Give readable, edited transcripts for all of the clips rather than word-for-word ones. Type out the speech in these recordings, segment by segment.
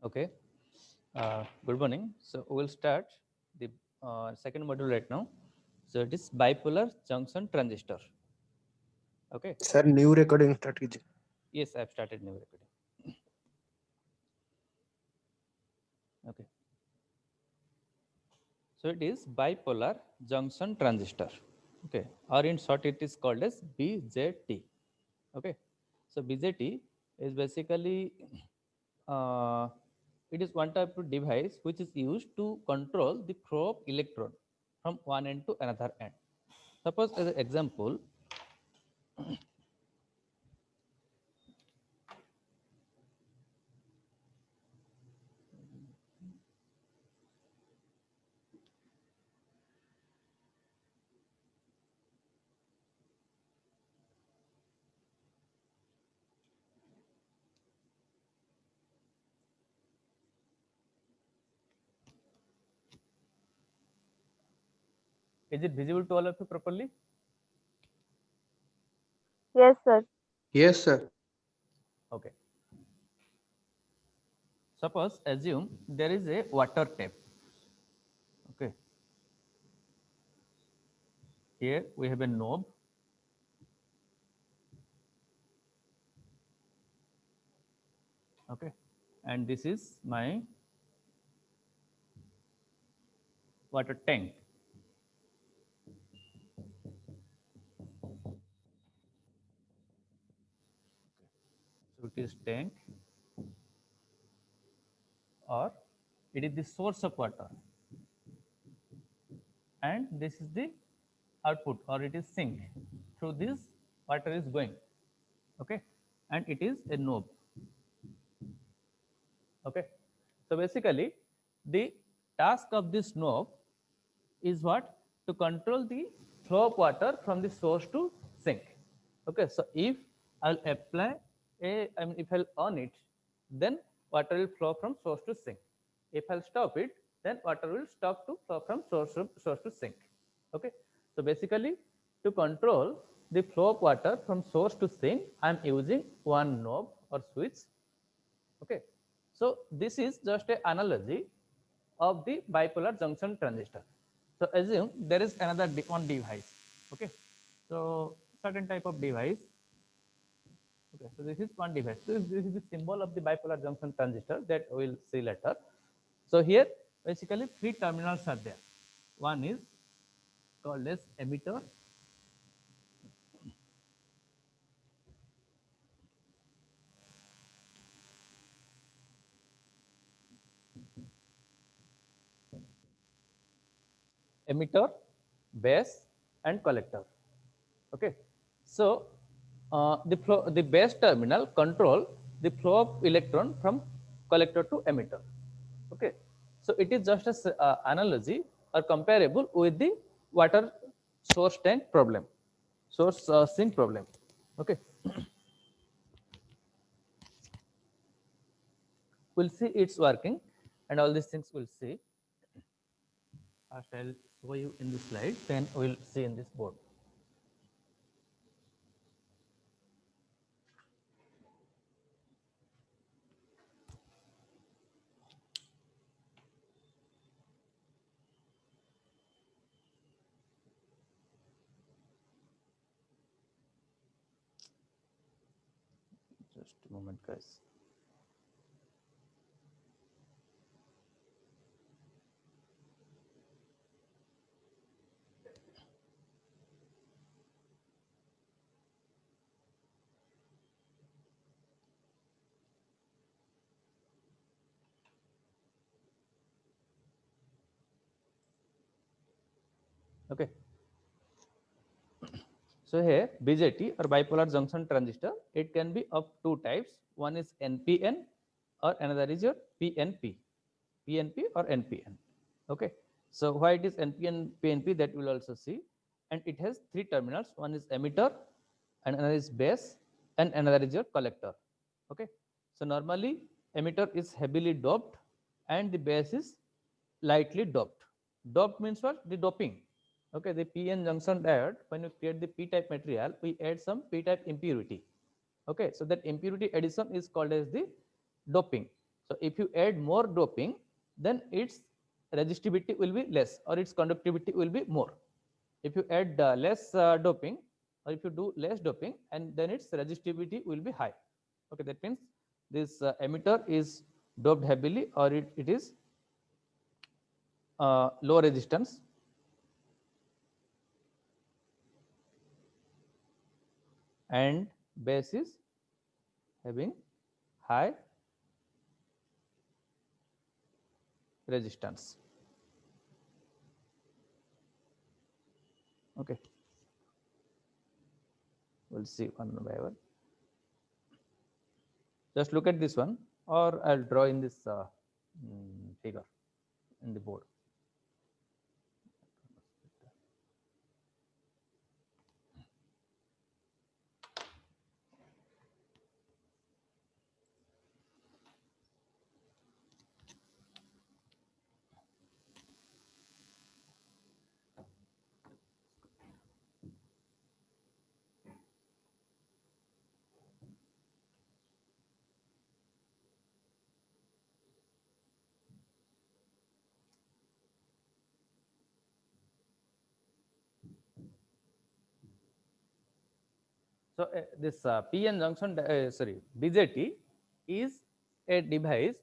Okay. Good morning. So we'll start the second module right now. So it is bipolar junction transistor. Okay. Sir, new recording strategy. Yes, I've started new recording. Okay. So it is bipolar junction transistor. Okay. Or in short, it is called as BJT. Okay. So BJT is basically uh, it is one type of device which is used to control the flow of electron from one end to another end. Suppose as an example, is it visible to all of you properly? Yes, sir. Yes, sir. Okay. Suppose assume there is a water tap. Okay. Here we have a knob. Okay. And this is my water tank. So it is tank or it is the source of water. And this is the output or it is sink. Through this water is going. Okay. And it is a knob. Okay. So basically the task of this knob is what? To control the flow of water from the source to sink. Okay. So if I'll apply if I'll on it, then water will flow from source to sink. If I'll stop it, then water will stop to flow from source to sink. Okay. So basically to control the flow of water from source to sink, I'm using one knob or switch. Okay. So this is just an analogy of the bipolar junction transistor. So assume there is another one device. Okay. So certain type of device. Okay. So this is one device. So this is the symbol of the bipolar junction transistor that we will see later. So here basically three terminals are there. One is called as emitter. Emitter, base, and collector. Okay. So the base terminal control the flow of electron from collector to emitter. Okay. So it is just a analogy or comparable with the water source tank problem, source sink problem. Okay. We'll see it's working and all these things we'll see. First I'll show you in the slide, then we'll see in this board. Just a moment, guys. Okay. So here BJT or bipolar junction transistor, it can be of two types. One is NPN or another is your PNP, PNP or NPN. Okay. So why it is NPN, PNP, that we'll also see. And it has three terminals. One is emitter, and another is base, and another is your collector. Okay. So normally emitter is heavily doped and the base is lightly doped. Doped means what? The doping. Okay, the PN junction diode, when you create the P-type material, we add some P-type impurity. Okay, so that impurity addition is called as the doping. So if you add more doping, then its resistivity will be less or its conductivity will be more. If you add less doping, or if you do less doping, and then its resistivity will be high. Okay, that means this emitter is doped heavily, or it is low resistance, and base is having high resistance. Okay, we'll see one by one. Just look at this one, or I'll draw in this figure in the board. So this PN junction, BJT is a device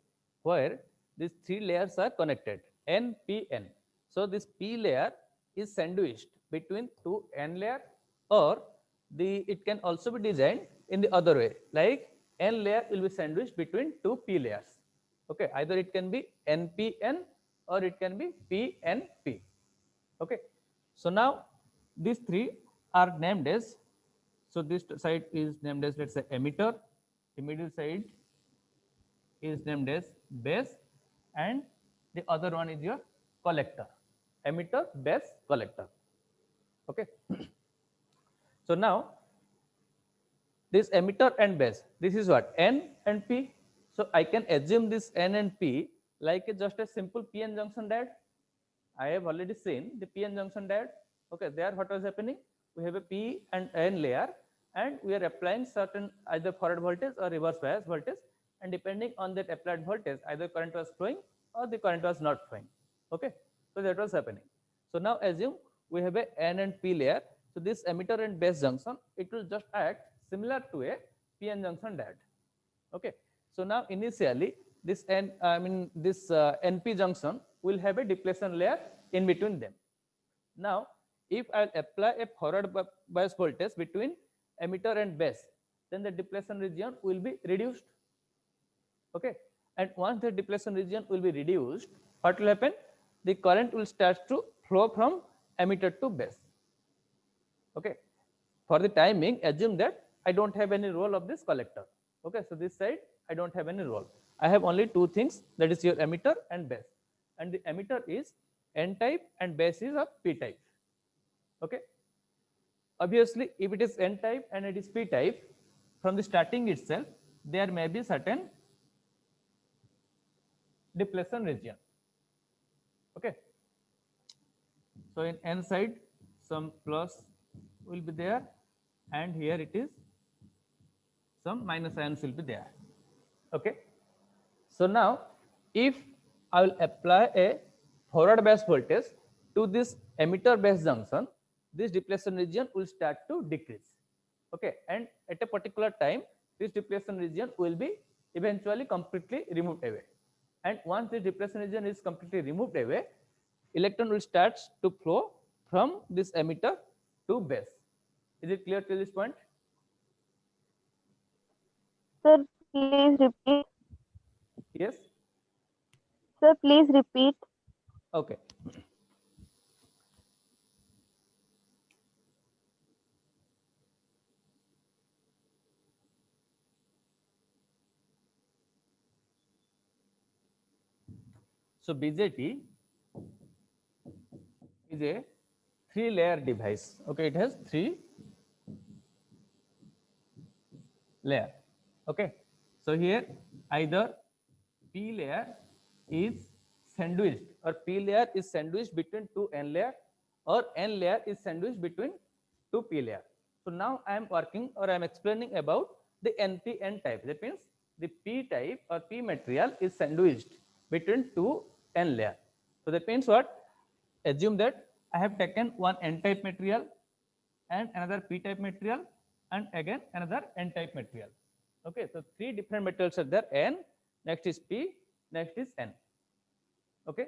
where these three layers are connected, N, P, N. So this P layer is sandwiched between two N layer, or it can also be designed in the other way, like N layer will be sandwiched between two P layers. Okay, either it can be NPN or it can be PNP. Okay, so now these three are named as, so this side is named as, let's say, emitter, the middle side is named as base, and the other one is your collector. Emitter, base, collector. Okay. So now this emitter and base, this is what, N and P. So I can assume this N and P like just a simple PN junction diode. I have already seen the PN junction diode. Okay, there what was happening? We have a P and N layer, and we are applying certain either forward voltage or reverse bias voltage, and depending on that applied voltage, either current was flowing or the current was not flowing. Okay, so that was happening. So now assume we have a N and P layer. So this emitter and base junction, it will just act similar to a PN junction diode. Okay, so now initially this NP junction will have a depletion layer in between them. Now if I apply a forward bias voltage between emitter and base, then the depletion region will be reduced. Okay, and once the depletion region will be reduced, what will happen? The current will start to flow from emitter to base. Okay, for the timing, assume that I don't have any role of this collector. Okay, so this side I don't have any role. I have only two things, that is your emitter and base, and the emitter is N type and base is of P type. Okay, obviously if it is N type and it is P type, from the starting itself there may be certain depletion region. Okay, so in N side some plus will be there, and here it is some minus ions will be there. Okay, so now if I will apply a forward bias voltage to this emitter base junction, this depletion region will start to decrease. Okay, and at a particular time this depletion region will be eventually completely removed away, and once this depletion region is completely removed away, electron will start to flow from this emitter to base. Is it clear till this point? Sir, please repeat. Yes. Sir, please repeat. Okay. So BJT is a three-layer device. Okay, it has three layer. Okay, so here either P layer is sandwiched, or P layer is sandwiched between two N layer, or N layer is sandwiched between two P layer. So now I am working, or I am explaining about the NPN type. That means the p type or p material is sandwiched between two n layer. So that means what? Assume that I have taken one n type material and another p type material and again another n type material. Okay, so three different materials are there, n, next is p, next is n. Okay,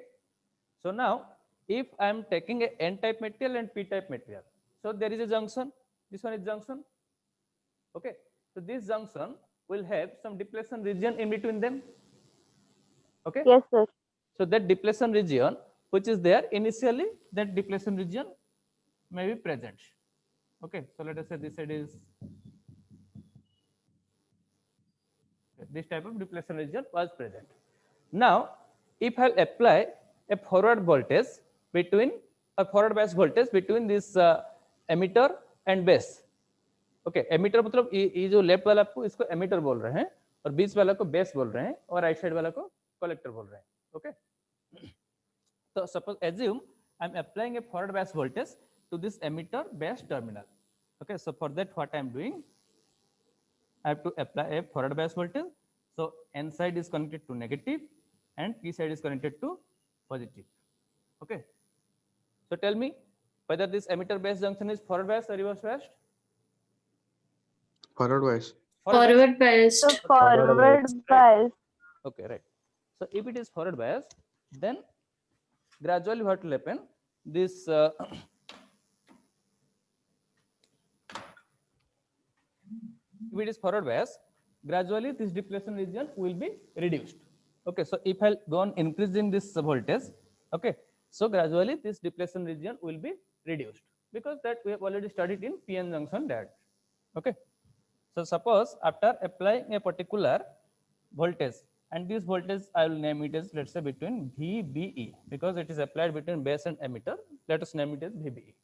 so now if I am taking a n type material and p type material, so there is a junction, this one is junction. Okay, so this junction will have some depletion region in between them. Okay, Yes, sir. so that depletion region which is there initially, that depletion region may be present. Okay, so let us say this side is this type of depletion region was present. Now if I apply a forward voltage between a forward bias voltage between this emitter and base. Okay emitter मतलब ये जो left वाला आपको इसको ammeter बोल रहे हैं और बीच वाला को बेस बोल रहे हैं और राइट साइड वाला को कलेक्टर बोल रहे हैं. ओके, तो suppose assume I am applying a forward bias voltage to this emitter base terminal. Okay, so for that what I am doing, I have to apply a forward bias voltage. So n side is connected to negative and p side is connected to positive. Okay, so tell me whether this emitter base junction is forward bias or reverse biased. Forward bias. Forward biased. So forward bias. Okay, right. So if it is forward bias, then gradually what will happen? This if it is forward bias, gradually this depletion region will be reduced. Okay, so if I go on increasing this voltage, okay, so gradually this depletion region will be reduced because that we have already studied in PN junction diode. Okay, so suppose after applying a particular voltage, and this voltage I will name it as, let's say, between VBE because it is applied between base and emitter. Let us name it as VBE.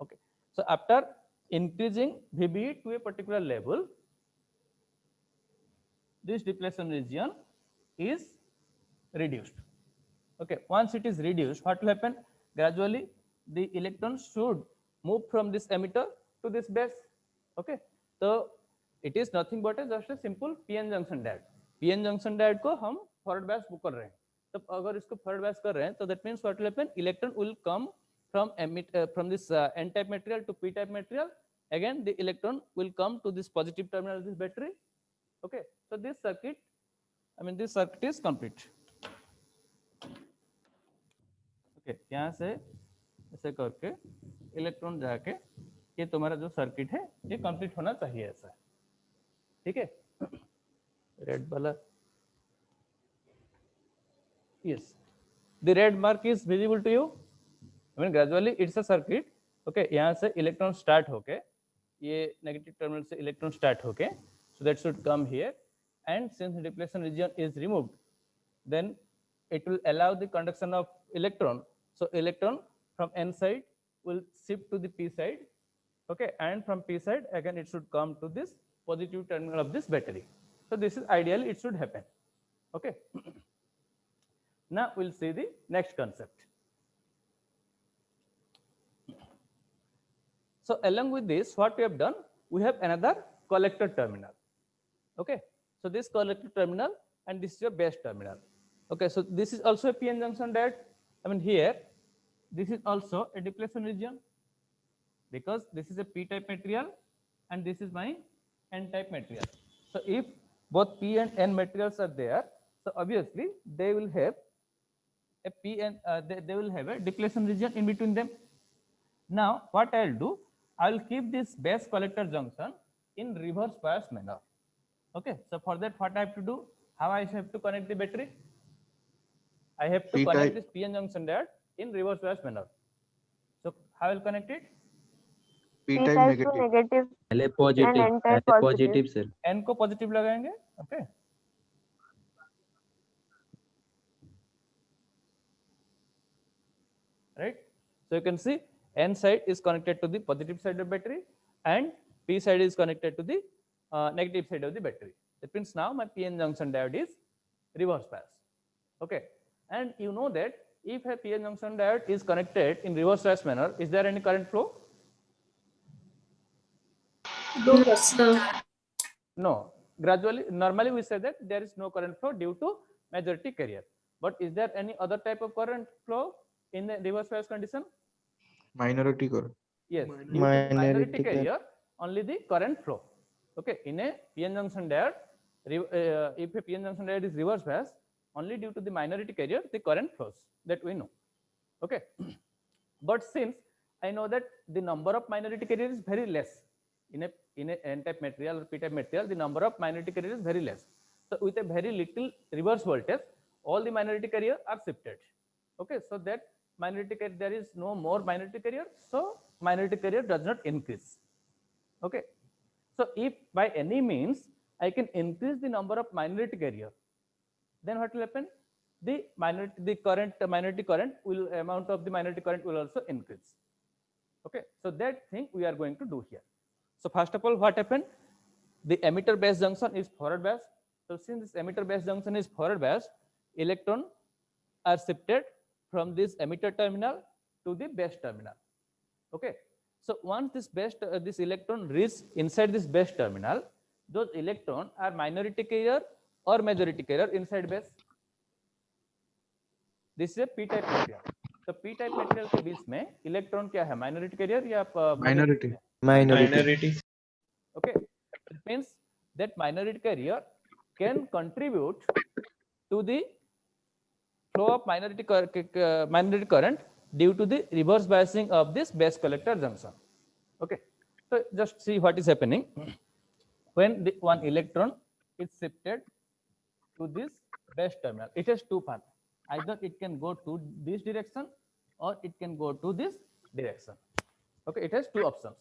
Okay, so after increasing VBE to a particular level, this depletion region is reduced. Okay, once it is reduced, what will happen? Gradually the electrons should move from this emitter to this base. Okay, so it is nothing but just a simple PN junction diode. PN junction diode को हम forward bias कर रहे हैं. तब अगर इसको forward bias कर रहे हैं, तो that means what will happen? Electron will come from this n type material to p type material. Again the electron will come to this positive terminal of this battery. Okay, so this circuit, this circuit is complete. Okay, यहाँ से ऐसे करके electron जाके ये तुम्हारा जो circuit है ये कंप्लीट होना चाहिए ऐसा. ठीक है, रेड वाला, yes, the red mark is visible to you. Gradually it's a circuit. Okay, यहाँ से इलेक्ट्रॉन स्टार्ट होके ये नेगेटिव टर्मिनल से इलेक्ट्रॉन स्टार्ट होके, so that should come here, and since the depletion region is removed, then it will allow the conduction of electron. So electron from n side will shift to the p side. Okay, and from p side again it should come to this positive terminal of this battery. So this is ideally it should happen. Okay, now we'll see the next concept. So along with this, what we have done, we have another collector terminal. Okay, so this collector terminal and this is your base terminal. Okay, so this is also a PN junction diode. Here this is also a depletion region because this is a p type material and this is my n type material. So if both p and n materials are there, so obviously they will have a p and they will have a depletion region in between them. Now what I'll do, I will keep this base collector junction in reverse bias manner. Okay, so for that what I have to do, how I have to connect the battery? I have to connect this PN junction diode in reverse bias manner. So how I will connect it? P P type type to negative. negative पहले and positive n type पहले positive. Positive sir N को positive लगाएंगे. Okay, right? So you can see N side is connected to the positive side of battery and P side is connected to the negative side of the battery. That means now my PN junction diode is reverse bias. Okay, and you know that if a PN junction diode is connected in reverse bias manner, is there any current flow? No, sir. No, gradually, normally we say that there is no current flow due to majority carrier. But is there any other type of current flow in the reverse bias condition? Minority current. Yes, due to the minority Minority carrier, only the current flow. Okay, in a PN junction diode, if a PN junction diode is reverse bias, only due to the minority carrier, the current flows, that we know. Okay, but since I know that the number of minority carrier is very less in a n-type material or p-type material, the number of minority carrier is very less. So with a very little reverse voltage, all the minority carrier are shifted. Okay, so that minority carrier, there is no more minority carrier, so minority carrier does not increase. Okay, so if by any means I can increase the number of minority carrier, then what will happen? The minority current will, amount of the minority current will also increase. Okay, so that thing we are going to do here. So first of all, what happened? The emitter base junction is forward bias. So since this emitter base junction is forward bias, electron are shifted from this emitter terminal to the base terminal. Okay, so once this electron reach inside this base terminal, those electron are minority carrier or majority carrier inside base. This is a p type material. तो p type material के बीच में electron क्या है, minority carrier या Minority. Minority. Okay, it means that minority carrier can contribute to the flow of minority current due to the reverse biasing of this base collector junction. Okay, so just see what is happening when the one electron is shifted to this base terminal. It has two paths. Either it can go to this direction or it can go to this direction. Okay, it has two options.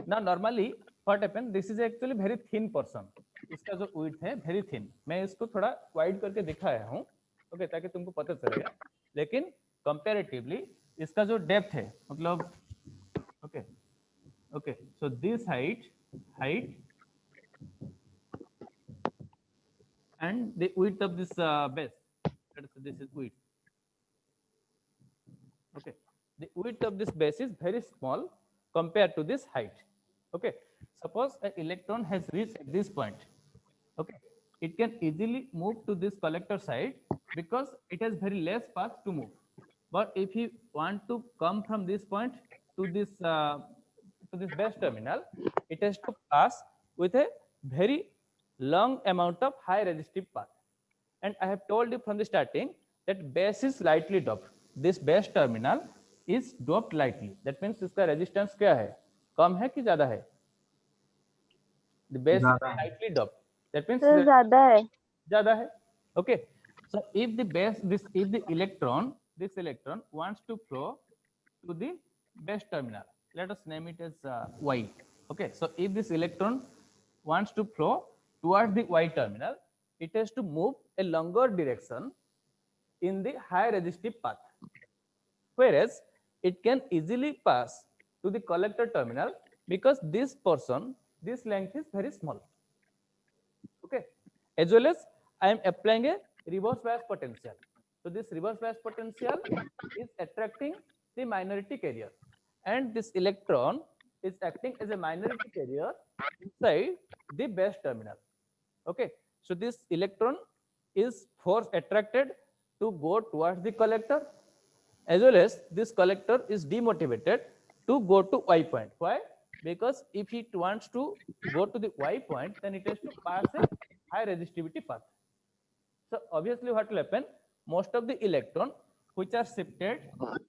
Now normally what happens, this is actually very thin portion. इसका जो width है very thin. मैं इसको थोड़ा wide करके दिखाया हूँ, okay, ताकि तुमको पता चलेगा. लेकिन comparatively इसका जो depth है, मतलब okay, so this height and the width of this base. This is width. Okay, the width of this base is very small compared to this height. Okay, suppose an electron has reached at this point. Okay, it can easily move to this collector side because it has very less path to move. But if you want to come from this point to this base terminal, it has to pass with a very long amount of high resistive path. And I have told you from the starting that base is lightly doped. This base terminal is doped lightly. That means इसका resistance क्या है? कम है कि ज़्यादा है? The base is lightly doped. That means sir ज्यादा है. ज़्यादा है. Okay. So if the electron wants to flow to the base terminal, let us name it as Y. Okay. So if this electron wants to flow towards the Y terminal, it has to move a longer direction in the high resistive path, whereas it can easily pass to the collector terminal because this length is very small. Okay, as well as I am applying a reverse bias potential. So this reverse bias potential is attracting the minority carrier, and this electron is acting as a minority carrier inside the base terminal. Okay, so this electron is force attracted to go towards the collector, as well as this collector is demotivated to go to Y point. Why? Because if it wants to go to the Y point, then it has to pass a high resistivity path. So obviously what will happen, most of the electron which are shifted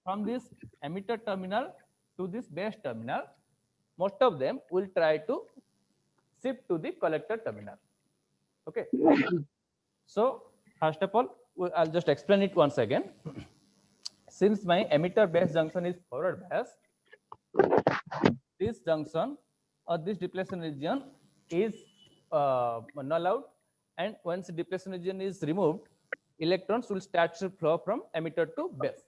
from this emitter terminal to this base terminal, most of them will try to shift to the collector terminal. Okay, so first of all, I'll just explain it once again. Since my emitter base junction is forward bias, this junction or this depletion region is null out, and once the depletion region is removed, electrons will start to flow from emitter to base.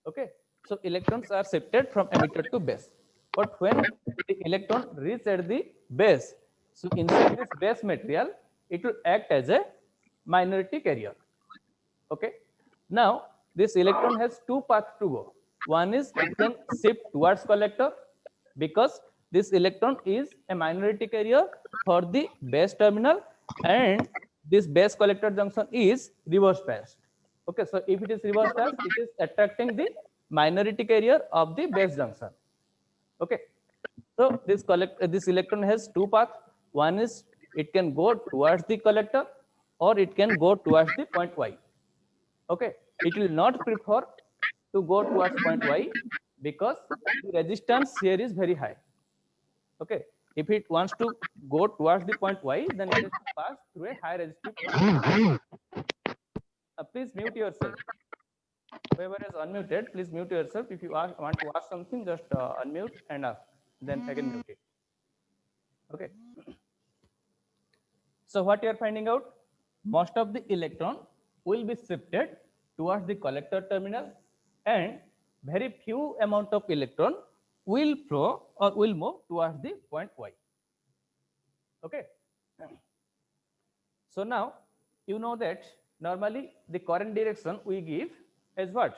Okay, so electrons are shifted from emitter to base. But when the electron reaches at the base, so inside this base material, it will act as a minority carrier. Okay, now this electron has two paths to go. One is it can shift towards collector because this electron is a minority carrier for the base terminal, and this base collector junction is reverse biased. Okay, so if it is reverse biased, it is attracting the minority carrier of the base junction. Okay, so this electron has two paths. One is it can go towards the collector or it can go towards the point Y. Okay, it will not prefer to go towards point Y because the resistance here is very high. Okay, if it wants to go towards the point Y, then it has to pass through a high resistive point. Please mute yourself. Whoever is unmuted, please mute yourself. If you want to ask something, just unmute and ask. Then again mute it. Okay. So what you are finding out? Most of the electron will be shifted towards the collector terminal, and very few amount of electron will flow or will move towards the point Y. Okay. So now you know that normally the current direction we give is what?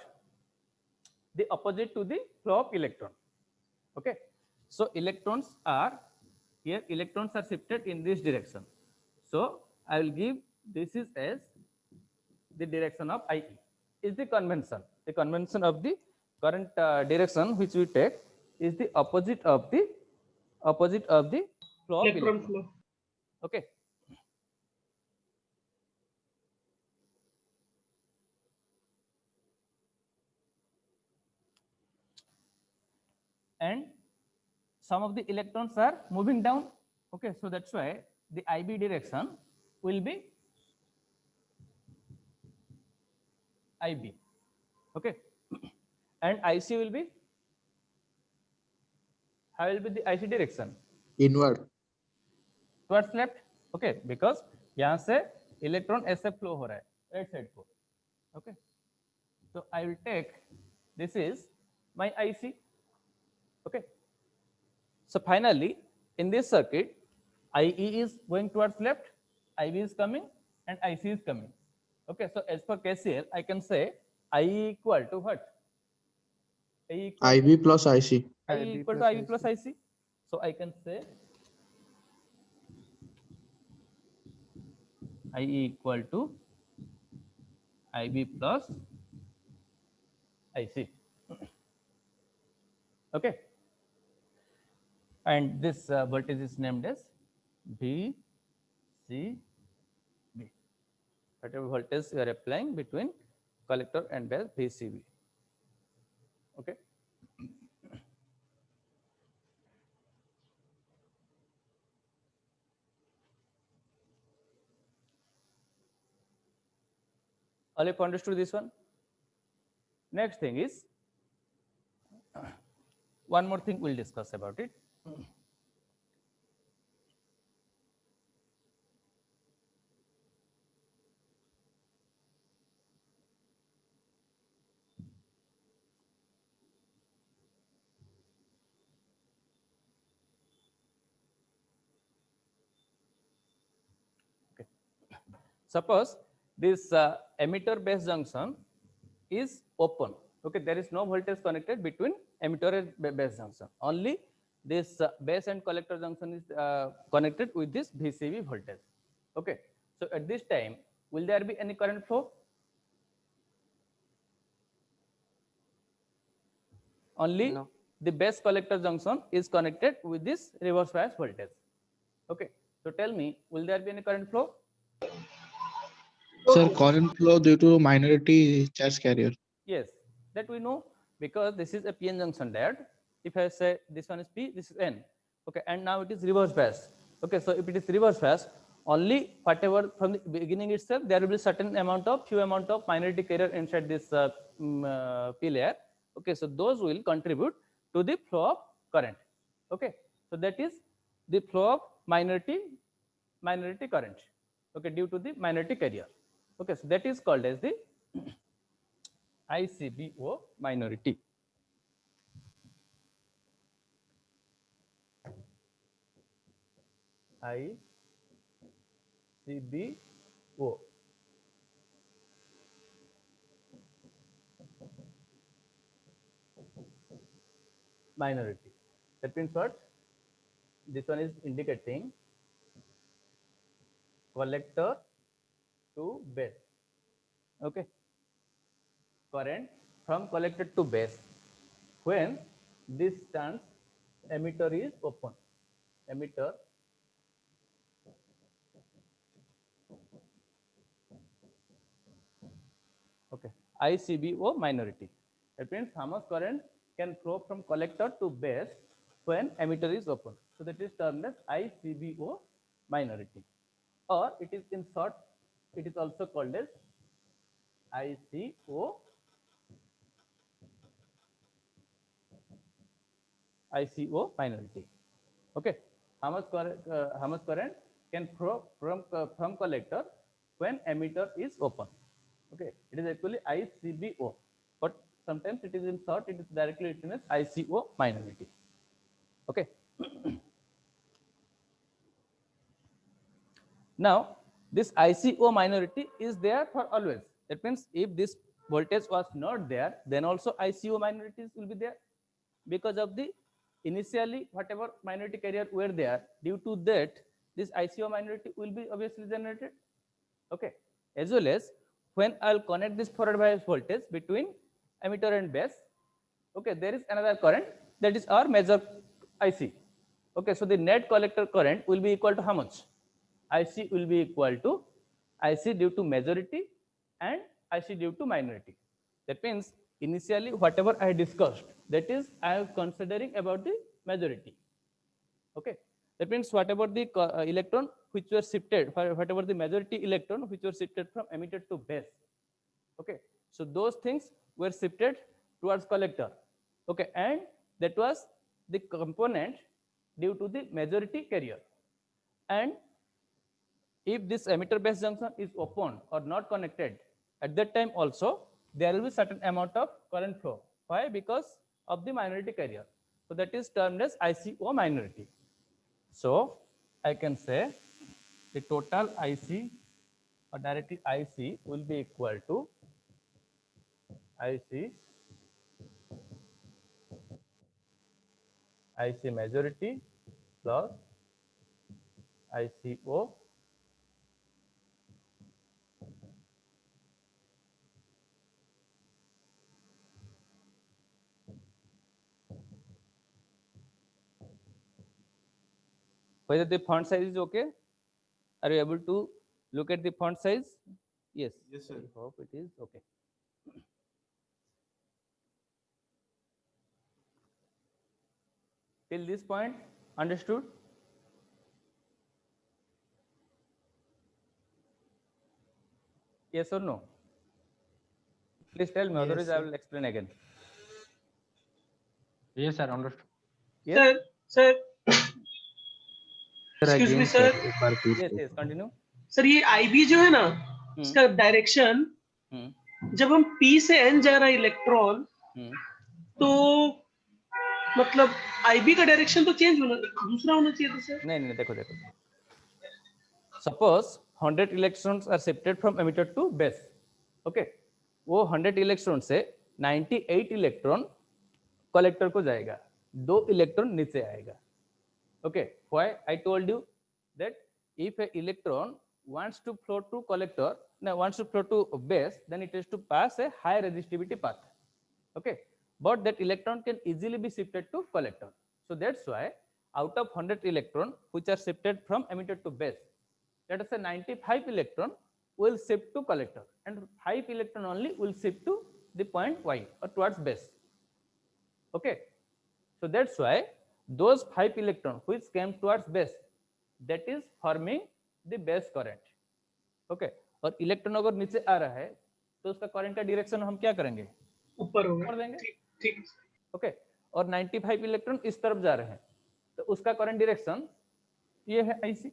The opposite to the flow of electron. Okay. So electrons are here, electrons are shifted in this direction. So I will give this is as the direction of IE is the convention. The convention of the current direction which we take is the opposite of the flow of electron flow. Okay. And some of the electrons are moving down. Okay, so that's why the IB direction will be IB. Okay, and IC will be, how will be the IC direction? Inward. Towards left. Okay, because यहाँ से electron ऐसे flow हो रहा है right side को. Okay, so I will take this is my IC. Okay, so finally in this circuit IE is going towards left, IB is coming, and IC is coming. Okay, so as per KCL I can say IE equal to what? IE equal IB plus IC. IE equal to IB plus IC. So I can say IE equal to IB plus IC. Okay, and this voltage is named as VCB. Whatever voltage you are applying between collector and base, VCB. Okay. All you have understood this one? Next thing is, one more thing we'll discuss about it. Okay. Suppose this emitter base junction is open. Okay, there is no voltage connected between emitter and base junction. Only this base and collector junction is connected with this VCB voltage. Okay, so at this time, will there be any current flow? Only No. the base collector junction is connected with this reverse bias voltage. Okay, so tell me, will there be any current flow? Sir, current flow due to minority charge carrier. Yes, that we know because this is a PN junction diode. If I say this one is P, this is N. Okay, and now it is reverse bias. Okay, so if it is reverse bias, only whatever from the beginning itself, there will be certain amount of few amount of minority carrier inside this P layer. Okay, so those will contribute to the flow of current. Okay, so that is the flow of minority current. Okay, due to the minority carrier. Okay, so that is called as the ICBO minority. ICBO. Minority. That means what? This one is indicating collector to base. Okay, current from collector to base when this stands emitter is open. Emitter okay, ICBO minority. That means how much current can flow from collector to base when emitter is open. So that is termed as ICBO minority, or it is in short, it is also called as ICO minority. Okay, how much current can flow from collector when emitter is open. Okay, it is actually ICBO, but sometimes it is in short, it is directly written as ICO minority. Okay. Now this ICO minority is there for always. That means if this voltage was not there, then also ICO minorities will be there, because of the initially whatever minority carrier were there, due to that this ICO minority will be obviously generated. Okay, as well as when I'll connect this forward bias voltage between emitter and base, okay, there is another current, that is our major IC. Okay, so the net collector current will be equal to how much? IC will be equal to IC due to majority and IC due to minority. That means initially whatever I discussed, that is I am considering about the majority. Okay, that means whatever the electron which were shifted, whatever the majority electron which were shifted from emitter to base. Okay, so those things were shifted towards collector. Okay, and that was the component due to the majority carrier. And if this emitter base junction is open or not connected, at that time also there will be certain amount of current flow. Why? Because of the minority carrier. So that is termed as ICO minority. So I can say the total IC or directly IC will be equal to IC majority plus ICO whether the font size is okay. Are you able to look at the font size? Yes. Yes, sir. I hope it is okay. Till this point, understood? Yes or no? Please tell me, Yes, otherwise I sir. will explain again. Yes, sir, understood. Yes? Sir Sir, Excuse me, again, sir. एक बार please. Yes, yes, continue. Sir ये IB जो है ना इसका direction जब हम P से N जा रहा है इलेक्ट्रॉन तो मतलब आईबी का डायरेक्शन तो चेंज होना दूसरा होना चाहिए था सर नहीं नहीं देखो देखो suppose 100 electrons are shifted from emitter to base. Okay, वो 100 इलेक्ट्रॉन से 98 इलेक्ट्रॉन कलेक्टर को जाएगा, 2 इलेक्ट्रॉन नीचे आएगा. Okay, why I told you that if A electron wants to flow to collector, now wants to flow to base, then it has to pass a high resistivity path. Okay, but that electron can easily be shifted to collector. So that's why out of 100 electron which are shifted from emitter to base, let us say 95 electron will shift to collector and 5 electron only will shift to the point Y or towards base. Okay, so that's why those 5 electron which came towards base, that is forming the base current. Okay, और electron अगर नीचे आ रहा है तो उसका current का direction हम क्या करेंगे? ऊपर होगा कर देंगे. ठीक ओके, और 95 इलेक्ट्रॉन इस तरफ जा रहे हैं तो उसका करंट डायरेक्शन ये है IC.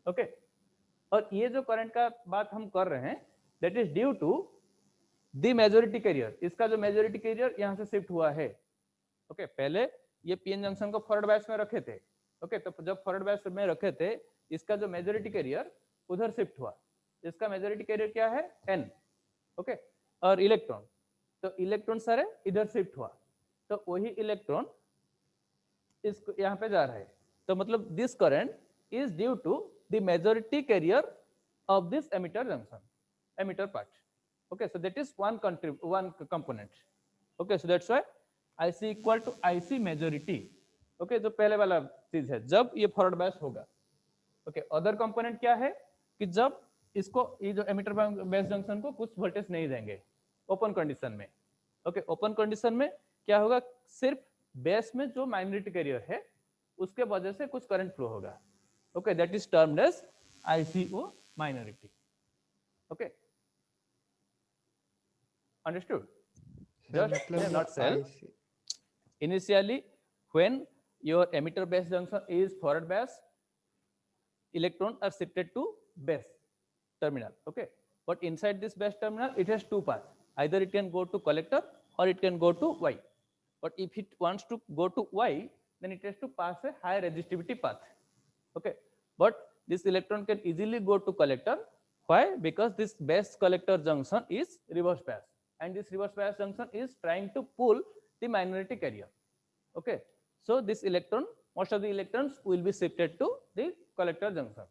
ओके, और ये जो करंट का बात हम कर रहे हैं that is due to the majority carrier. इसका जो मेजॉरिटी कैरियर यहाँ से शिफ्ट हुआ है. ओके, पहले ये पीएन जंक्शन को फॉरवर्ड बायस में रखे थे. ओके, तो जब फॉरवर्ड बायस में रखे थे इसका जो मेजॉरिटी कैरियर उधर शिफ्ट हुआ. इसका मेजॉरिटी कैरियर क्या है? N. ओके, और इलेक्ट्रॉन, तो इलेक्ट्रॉन सारे इधर शिफ्ट हुआ तो वही इलेक्ट्रॉन इसको यहाँ पे जा रहा है. तो मतलब this current is due to the the majority carrier of this emitter junction, emitter part. Okay, so that is one component. Okay, so that's why IC equal to IC majority. Okay, जो पहले वाला चीज है जब ये forward bias होगा. Okay, other component क्या है कि जब इसको ये जो एमिटर बेस जंक्शन को कुछ वोल्टेज नहीं देंगे ओपन कंडीशन में. ओके, ओपन कंडीशन में क्या होगा, सिर्फ बेस में जो माइनॉरिटी कैरियर है उसके वजह से कुछ करंट फ्लो होगा. Okay, that is termed as ICO minority. Okay, understood? Just in a nutshell, initially when your emitter base junction is forward bias, electrons are shifted to base terminal. Okay, but inside this base terminal it has two paths, either it can go to collector or it can go to Y. But if it wants to go to Y, then it has to pass a high resistivity path. Okay, but this electron can easily go to collector. Why? Because this base collector junction is reverse bias, and this reverse bias junction is trying to pull the minority carrier. Okay, so this electron, most of the electrons will be shifted to the collector junction.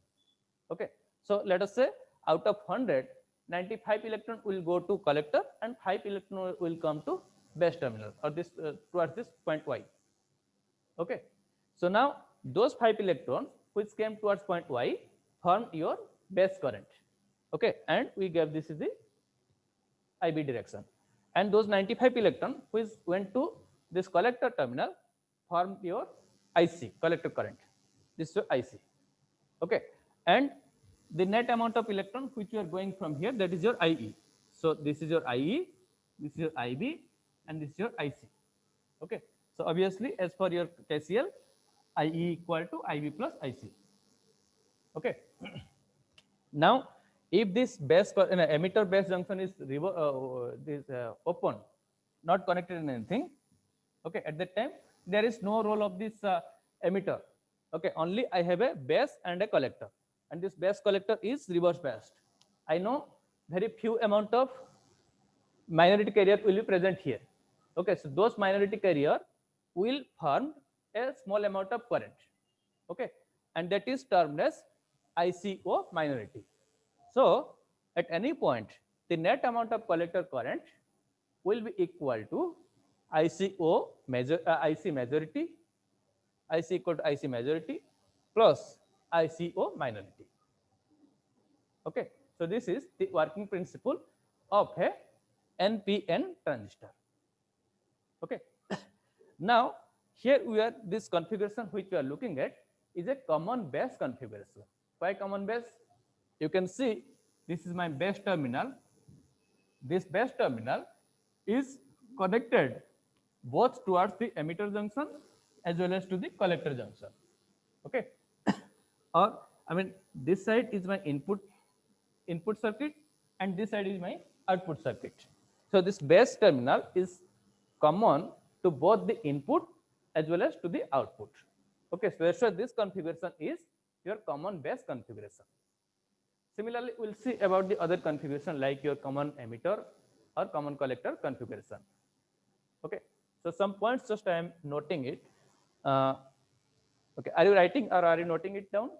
Okay, so let us say out of 100, 95 electron will go to collector and 5 electron will come to base terminal or this towards this point Y. Okay, so now those 5 electrons which came towards point Y form your base current. Okay, and we gave this is the IB direction, and those 95 electrons which went to this collector terminal form your IC, collector current. This is your IC. Okay, and the net amount of electron which you are going from here, that is your IE. So this is your IE, this is your IB, and this is your IC. Okay, so obviously as per your KCL, IE equal to IB plus IC. Okay, now if this base emitter base junction is open, not connected in anything, okay, at that time there is no role of this emitter. Okay, only I have a base and a collector, and this base collector is reverse biased. I know very few amount of minority carrier will be present here. Okay, so those minority carrier will form a small amount of current. Okay, and that is termed as ICO minority. So at any point the net amount of collector current will be equal to ICO IC majority, IC equal to IC majority plus ICO minority. Okay, so this is the working principle of a NPN transistor. Okay, now here we are, this configuration which we are looking at is a common base configuration. Why common base? You can see this is my base terminal. This base terminal is connected both towards the emitter junction as well as to the collector junction. Okay, or I mean this side is my input circuit and this side is my output circuit. So this base terminal is common to both the input as well as to the output. Okay, so therefore this configuration is your common base configuration. Similarly, we'll see about the other configuration like your common emitter or common collector configuration. Okay, so some points just I am noting it. Okay, are you writing or are you noting it down?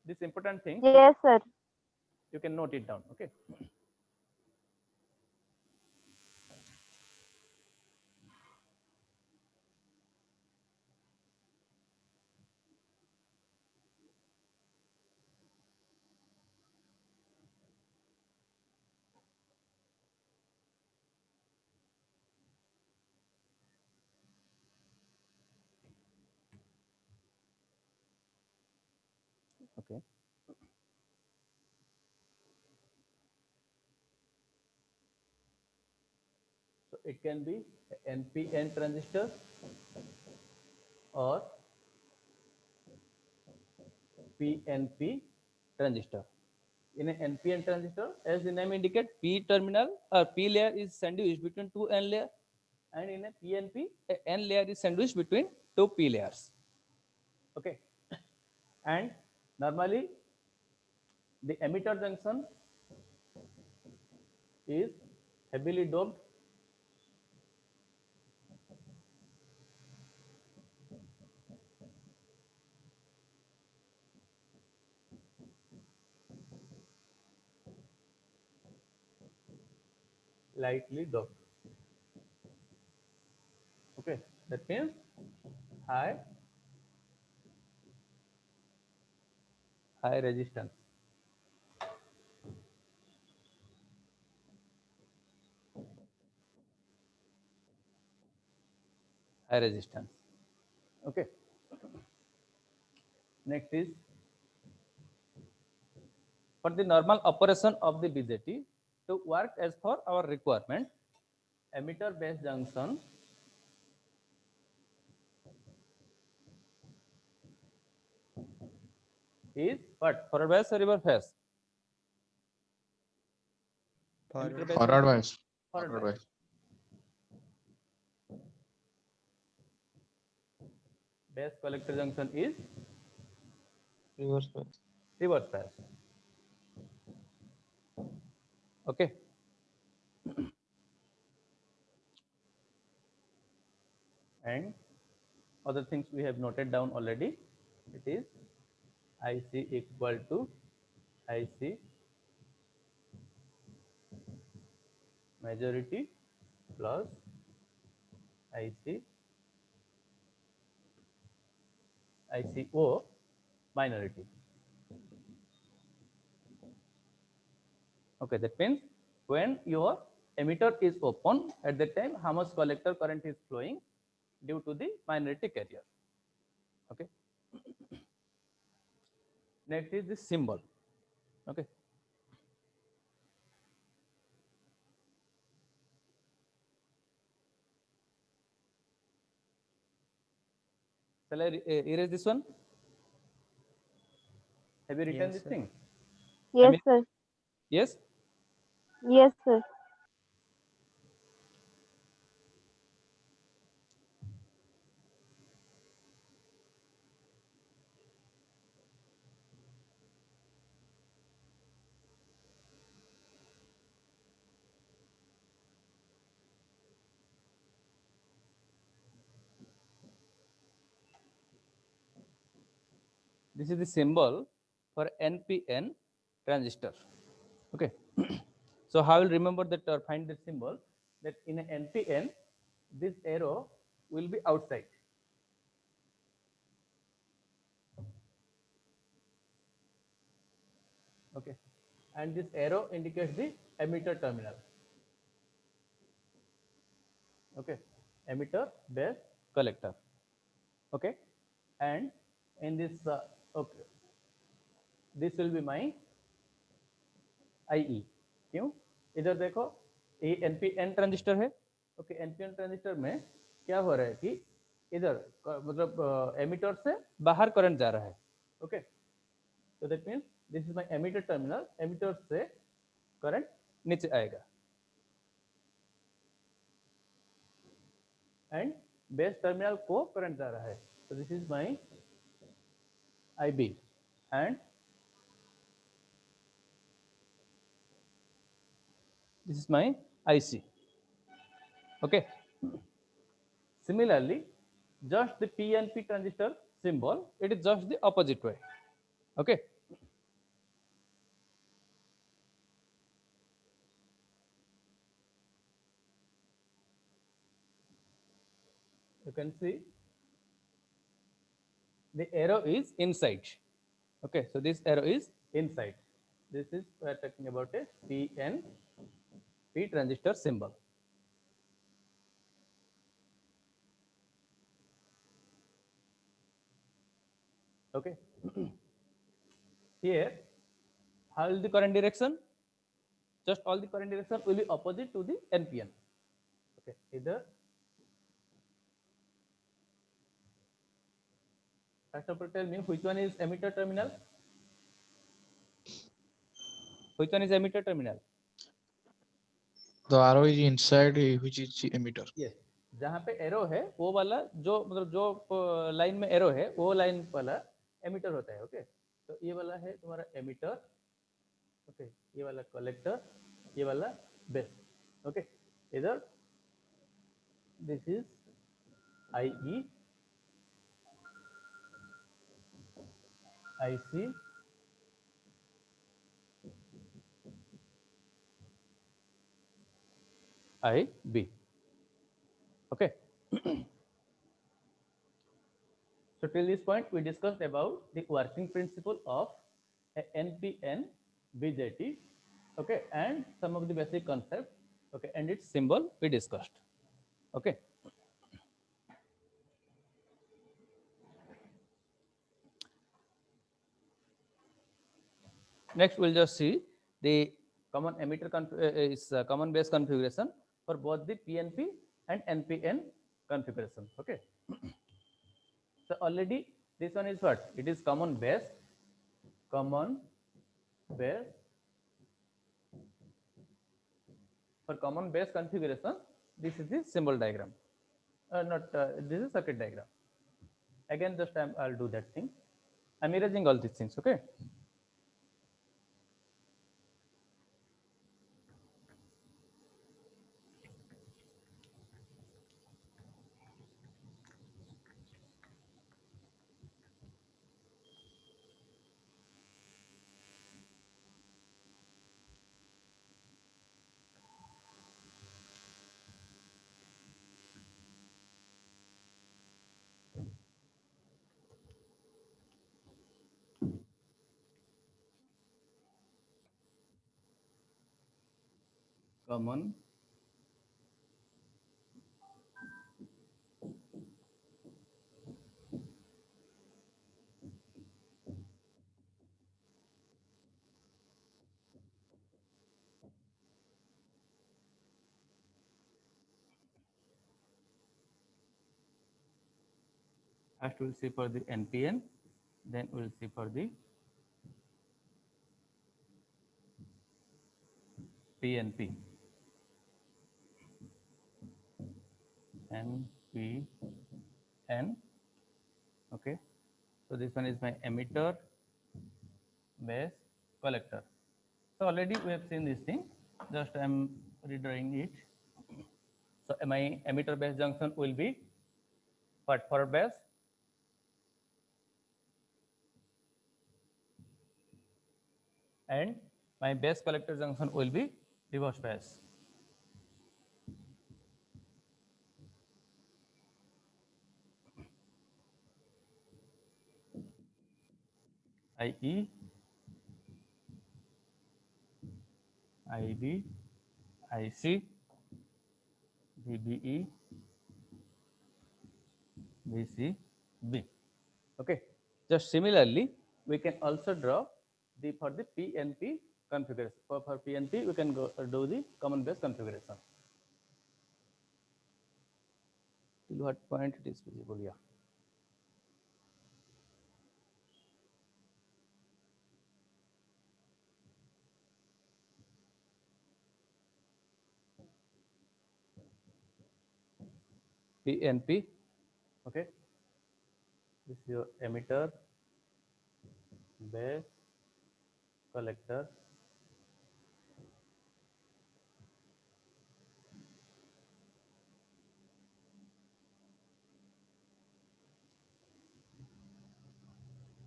This important thing. Yes, sir. You can note it down. Okay. Okay. So it can be NPN transistor or PNP transistor. In an NPN transistor, as the name indicates, P terminal or P layer is sandwiched between two N layer, and in a PNP, a N layer is sandwiched between two P layers. Okay, and normally the emitter junction is heavily doped lightly doped. Okay, that means high resistance. High resistance. Okay. Next is for the normal operation of the BJT to work as per our requirement, emitter base junction is what? Forward bias or reverse bias? Emitter base Forward junction? bias. Forward Forward bias. bias. Base collector junction is Reverse bias. reverse bias. Okay. And other things we have noted down already. It is IC equal to IC majority plus IC ICO minority. Okay, that means when your emitter is open, at that time how much collector current is flowing due to the minority carrier. Okay. Next is the symbol. Okay. Shall I erase this one? Have you written Yes, this sir. thing? Yes, mean- sir. Yes. Yes, sir. This is the symbol for NPN transistor. Okay. So how will remember that or find the symbol that in an NPN, this arrow will be outside. Okay. And this arrow indicates the emitter terminal. Okay. Emitter, base, collector. Okay. And in this, okay, this will be my IE. क्यों? इधर देखो ये NPN transistor है. Okay, NPN transistor में क्या हो रहा है कि इधर मतलब एमिटर से बाहर करंट जा रहा है. Okay, so that means this is my emitter terminal. Emitter से करंट नीचे आएगा एंड बेस टर्मिनल को करंट जा रहा है. so this is my IB and this is my IC. Okay. Similarly, just the PNP transistor symbol, it is just the opposite way. Okay. You can see the arrow is inside. Okay, so this arrow is inside. This is we are talking about a PNP transistor symbol. Okay. Here, how is the current direction? Just all the current direction will be opposite to the NPN. Okay, either first of all tell me which one is emitter terminal? Which one is emitter terminal? The arrow is inside, which is the emitter. Yes. जहाँ पे arrow है वो वाला जो मतलब जो line में arrow है वो लाइन वाला एमिटर होता है. ओके, तो ये वाला है तुम्हारा एमिटर. ओके, ये वाला कलेक्टर, ये वाला बेस. ओके, इधर this is IE, IC, IB. Okay. So till this point, we discussed about the working principle of a NPN BJT, okay, and some of the basic concepts, okay, and its symbol we discussed, okay. Next, we'll just see the common emitter common base configuration for both the PNP and NPN configuration, okay. So already this one is what? It is common base for common base configuration. This is the symbol diagram, not this is circuit diagram. Again, this time I'll do that thing. I'm erasing all these things, okay. Common first we'll see for the NPN, then we'll see for the PNP. NPN, okay. So this one is my emitter base collector. So already we have seen this thing, just I am redrawing it. So my emitter base junction will be what? Forward base, and my base collector junction will be reverse base. IE, IB, IC, VBE, VCB. Okay. Just similarly, we can also draw the for the PNP configuration. For PNP, we can go do the common base configuration. Till what point it is visible? Yeah. PNP. Okay. This is your emitter, base, collector.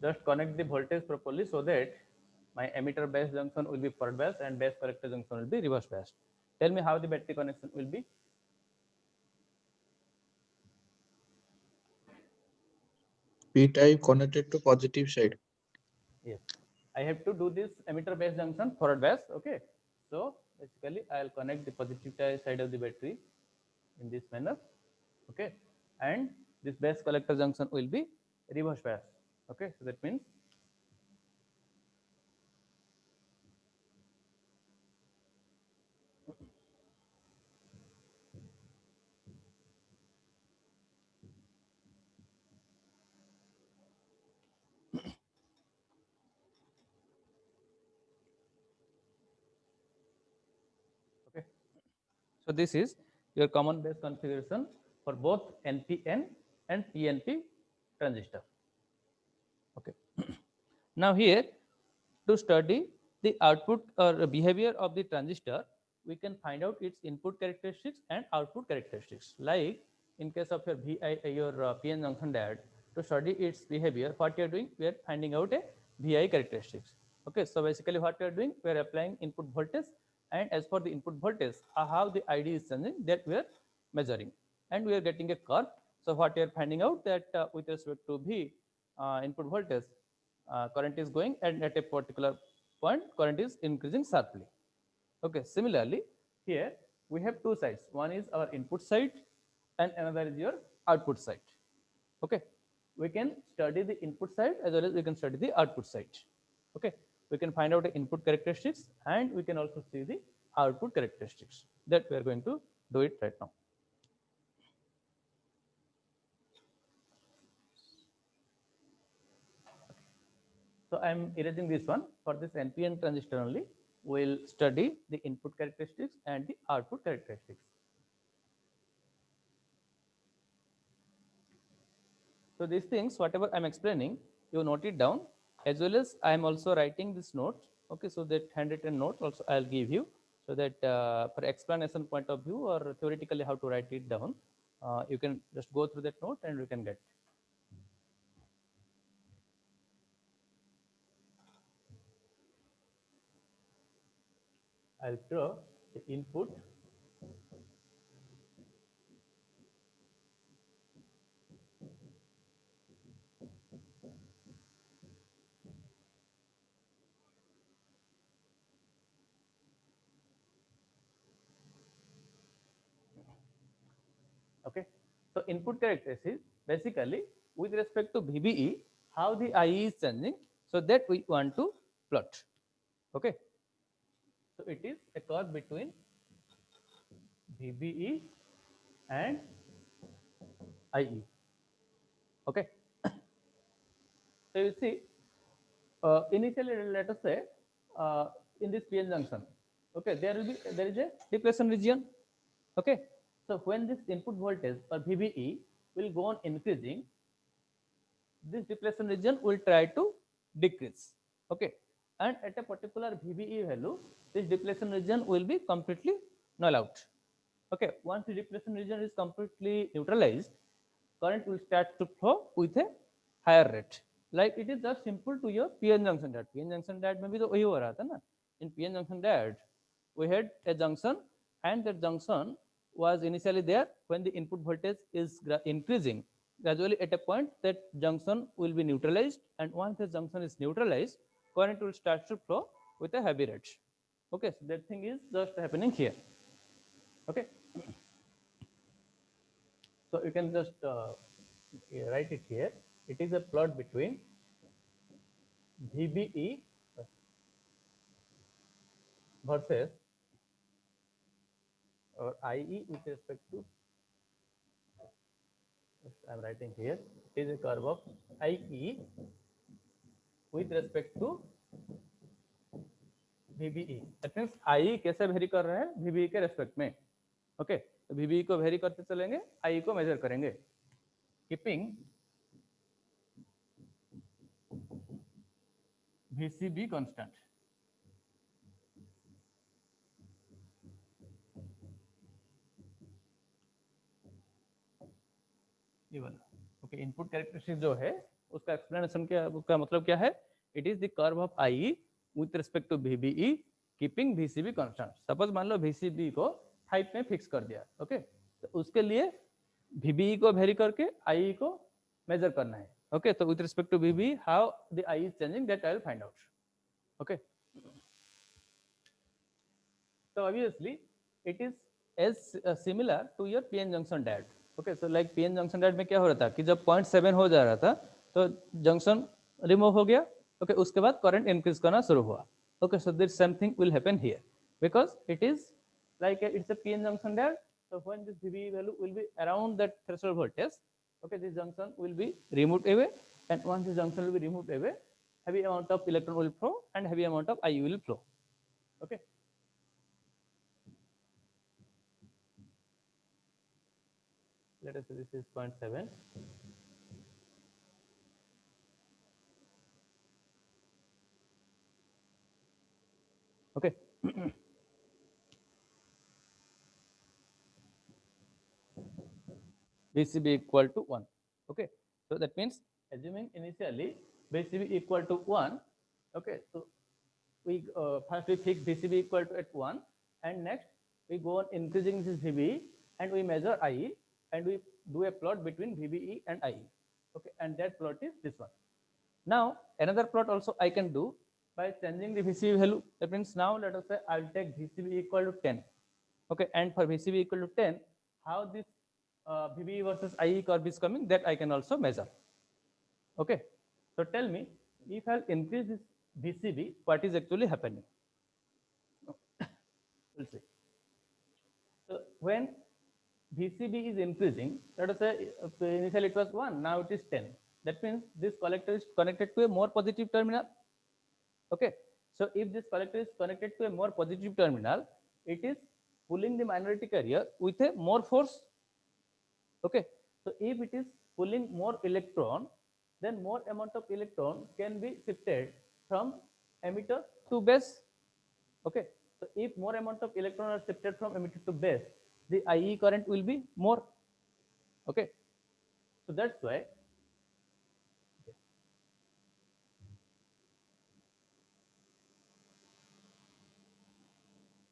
Just connect the voltage properly so that my emitter base junction will be forward base and base collector junction will be reverse base. Tell me how the battery connection will be. P type connected to positive side. Yes, I have to do this emitter base junction forward base. Okay, so basically I'll connect the positive side of the battery in this manner. Okay, and this base collector junction will be reverse bias. Okay, so that means okay. So this is your common base configuration for both NPN and PNP transistor. Okay. Now here, to study the output or behavior of the transistor, we can find out its input characteristics and output characteristics. Like in case of your your PN junction diode, to study its behavior, what you are doing, we are finding out a VI characteristics. Okay, so basically what we are doing, we are applying input voltage and as for the input voltage, how the ID is changing, that we are measuring, and we are getting a curve. So what we are finding out that with respect to V input voltage, current is going, and at a particular point current is increasing sharply. Okay, similarly here we have two sides. One is our input side and another is your output side. Okay, we can study the input side as well as we can study the output side. Okay, we can find out the input characteristics and we can also see the output characteristics. That we are going to do it right now. So I am erasing this one. For this NPN transistor only, we will study the input characteristics and the output characteristics. So these things, whatever I'm explaining, you note it down, as well as I'm also writing this note. Okay, so that handwritten note also I'll give you, so that for explanation point of view or theoretically how to write it down, you can just go through that note and you can get. I'll draw the input okay. So input characteristics basically with respect to VBE, how the IE is changing, so that we want to plot. Okay, so it is a curve between VBE and IE. Okay, so you see, initially let us say in this PN junction, okay, there is a depletion region. Okay, so when this input voltage or VBE will go on increasing, this depletion region will try to decrease. Okay, and at a particular VBE value, this depletion region will be completely null out. Okay, once the depletion region is completely neutralized, current will start to flow with a higher rate. Like it is just simple to your PN junction diode. PN junction diode में भी तो वही हो रहा था ना. In PN junction diode, we had a junction, and that junction was initially there when the input voltage is increasing. Gradually, at a point, that junction will be neutralized, and once the junction is neutralized, current will start to flow with a heavy rate. Okay, so that thing is just happening here. Okay, so you can just write it here. It is a plot between VBE versus or IE with respect to, I'm writing here, it is a curve of IE with respect to VBE. That means IE कैसे very कर रहे हैं VBE के respect में. Okay, तो VBE को very करते चलेंगे, IE को मेजर करेंगे, कीपिंग VCB constant. ये वाला. ओके, इनपुट कैरेक्टरिस्टिक जो है उसका एक्सप्लेनेशन क्या, उसका मतलब क्या है? It is the curve of IE with respect to VBE keeping VCB constant. Suppose मान लो VCB को 5 में फिक्स कर दिया. ओके, तो उसके लिए VBE को वेरी करके IE को मेजर करना है. ओके, तो with respect to VBE how the IE is changing, that I will find out. Okay, so obviously it is as similar to your PN junction diode. Okay, so like PN junction diode में क्या हो रहा था कि जब 0.7 हो जा रहा था तो जंक्शन रिमूव हो गया. Okay, उसके बाद करंट इंक्रीज करना शुरू हुआ. Okay, so this same thing will happen here because it is like it's a PN junction diode. So when this VBE value will be around that threshold voltage, okay, this junction will be removed away, and once this junction will be removed away, heavy amount of electron will flow and heavy amount of IE will flow. Okay. Let us say this is 0.7. Okay. VCB equal to 1. Okay, so that means assuming initially VCB equal to 1. Okay, so we first we fix VCB equal to at 1, and next we go on increasing this VBE and we measure IE and we do a plot between VBE and IE. Okay, and that plot is this one. Now another plot also I can do by changing the VCB value. That means now let us say I'll take VCB equal to 10. Okay, and for VCB equal to 10, how this VBE versus IE curve is coming, that I can also measure. Okay, so tell me, if I'll increase this VCB, what is actually happening? We'll see. So when VCB is increasing, let us say initially it was 1, now it is 10. That means this collector is connected to a more positive terminal. Okay, so if this collector is connected to a more positive terminal, it is pulling the minority carrier with a more force. Okay, so if it is pulling more electron, then more amount of electron can be shifted from emitter to base. Okay, so if more amount of electron are shifted from emitter to base, the IE current will be more. Okay, so that's why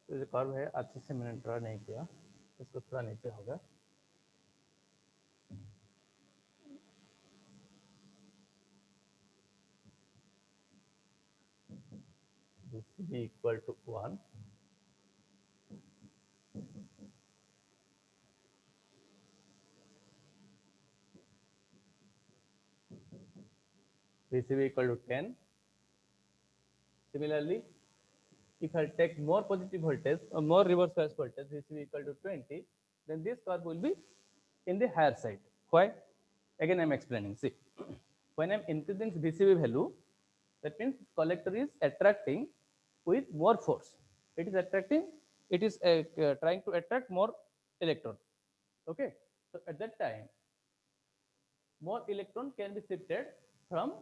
तो जो curve है अच्छे से मैंने draw नहीं किया, इसको थोड़ा नीचे होगा. This will be equal to 1. VCB equal to 10. Similarly, if I take more positive voltage or more reverse bias voltage, VCB equal to 20, then this curve will be in the higher side. Why? Again, I am explaining. See, when I am increasing VCB value, that means collector is attracting with more force. It is attracting, it is trying to attract more electron. Okay, so at that time, more electron can be shifted from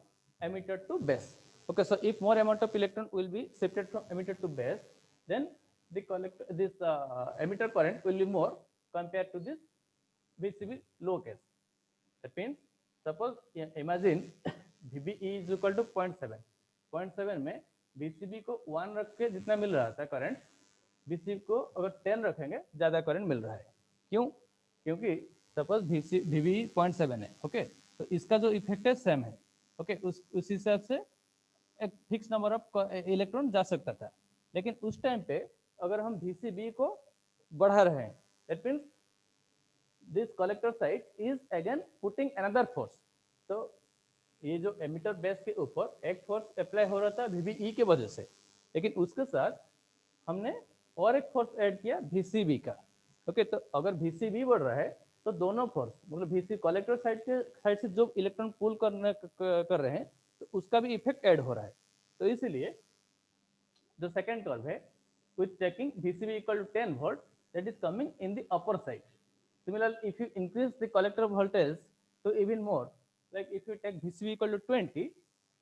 emitter to base. Okay, so if more amount of electron will be shifted from emitter to base, then the collector, this emitter current will be more compared to this VCB low case. That means suppose imagine VBE is equal to 0.7. 0.7 में VCB को 1 रख के जितना मिल रहा था current, VCB को अगर 10 रखेंगे ज्यादा करंट मिल रहा है. क्यों? क्योंकि सपोज VBE 0.7 है. ओके, तो इसका जो इफेक्ट है सेम है. ओके, उस हिसाब से एक फिक्स नंबर ऑफ इलेक्ट्रॉन जा सकता था. लेकिन उस टाइम पे अगर हम VCB को बढ़ा रहे हैं, that means this collector side is again putting another force. तो ये जो एमिटर बेस के ऊपर एक फोर्स अप्लाई हो रहा था VBE के वजह से, लेकिन उसके साथ हमने और एक फोर्स ऐड किया VCB का. ओके, तो अगर VCB बढ़ रहा है तो दोनों फोर्स मतलब VCB कलेक्टर साइड से जो इलेक्ट्रॉन पुल कर रहे हैं तो उसका भी इफेक्ट ऐड हो रहा है. तो इसीलिए जो सेकंड कर्व है with taking VCB equal to 10 volt, that is coming in the upper side. Similarly, if you increase the collector voltage to even more, like if you take VCB equal to 20,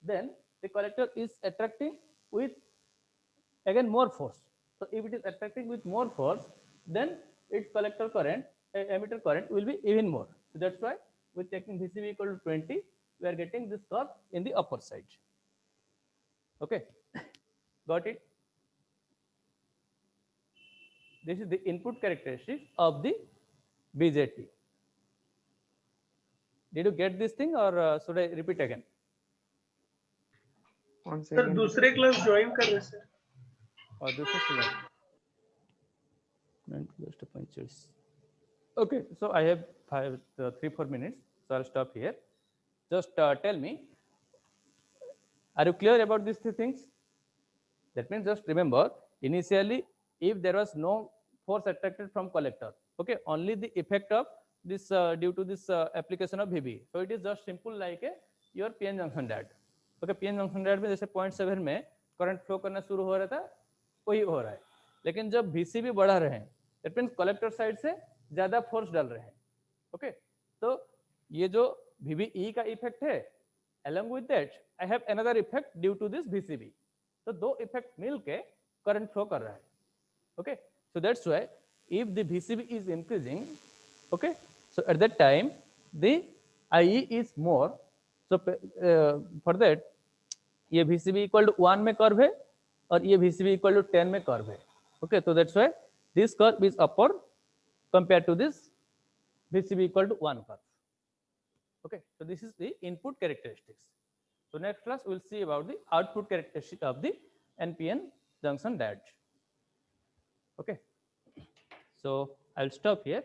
then the collector is attracting with again more force. So if it is attracting with more force, then its collector current, emitter current will be even more. So that's why with taking VCB equal to 20, we are getting this curve in the upper side. Okay, got it? This is the input characteristics of the BJT. Did you get this thing or should I repeat again? Sir दूसरे class join कर रहे sir. और दूसरे student. Okay, so I have 3-4 minutes, so I'll stop here. Just tell me, are you clear about these three things? That means just remember, initially if there was no force attracted from collector, okay, only the effect of this due to this application of VB. So it is just simple like your PN junction diode. Okay, PN junction diode में जैसे 0.7 में current flow करना शुरू हो रहा था वही हो रहा है. लेकिन जब VCB बढ़ा रहे हैं, that means कलेक्टर साइड से ज्यादा फोर्स डाल रहे हैं. ओके, तो ये जो VBE का इफेक्ट है, along with that I have another effect due to this VCB. तो दो इफेक्ट मिलके करंट फ्लो कर रहा है. Okay, so that's why if the VCB is increasing, okay, so at that time the IE is more. So for that ये VCB equal to 1 में curve है और ये VCB equal to 10 में कर्व है. Okay, so that's why this curve is upper compared to this VCB equal to 1 curve. Okay, so this is the input characteristics. So next class we'll see about the output characteristic of the NPN junction diode. Okay, so I'll stop here.